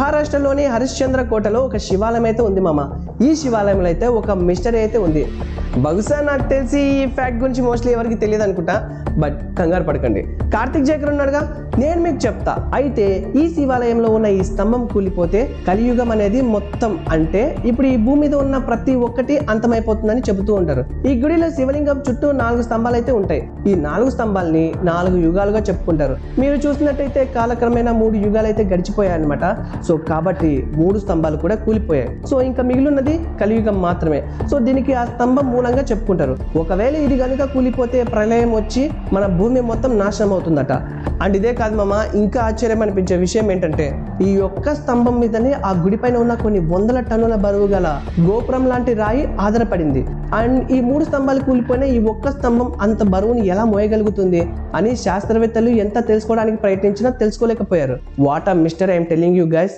మహారాష్ట్రలోని హరిశ్చంద్ర కోటలో ఒక శివాలయం అయితే ఉంది మామ. ఈ శివాలయంలో అయితే ఒక మిస్టరీ అయితే ఉంది. బహుశా నాకు తెలిసి ఈ ఫ్యాక్ట్ గురించి మోస్ట్లీ ఎవరికి తెలియదు అనుకుంటా, బట్ కంగారు పడకండి. కార్తిక్ జేకర్ ఉన్నాడుగా, నేను మీకు చెప్తా. అయితే ఈ శివాలయంలో ఉన్న ఈ స్తంభం కూలిపోతే కలియుగం అనేది మొత్తం, అంటే ఇప్పుడు ఈ భూమి మీద ఉన్న ప్రతి ఒక్కటి అంతమైపోతుందని చెబుతూ ఉంటారు. ఈ గుడిలో శివలింగం చుట్టూ 4 స్తంభాలు అయితే ఉంటాయి. ఈ 4 స్తంభాలని 4 యుగాలుగా చెప్పుకుంటారు. మీరు చూసినట్టయితే కాలక్రమేణా 3 యుగాలు అయితే గడిచిపోయాయి అనమాట. సో కాబట్టి 3 స్తంభాలు కూడా కూలిపోయాయి. సో ఇంకా మిగిలినది కలియుగం మాత్రమే. సో దీనికి ఆ స్తంభం మూలంగా చెప్పుకుంటారు. ఒకవేళ ఇది కనుక కూలిపోతే ప్రళయం వచ్చి మన భూమి మొత్తం నాశనం అవుతుందట. అండ్ ఇదే కాదు మామ, ఇంకా ఆశ్చర్యం అనిపించే విషయం ఏంటంటే ఈ ఒక్క స్తంభం మీదనే ఆ గుడి పైన ఉన్న కొన్ని వందల టన్నుల బరువు గల గోపురం లాంటి రాయి ఆధారపడింది. అండ్ ఈ 3 స్తంభాలు కూలిపోయినా ఈ ఒక్క స్తంభం అంత బరువుని ఎలా మోయగలుగుతుంది అని శాస్త్రవేత్తలు ఎంత తెలుసుకోవడానికి ప్రయత్నించినా తెలుసుకోలేకపోయారు. వాట్ ఆ mister I'm telling you guys.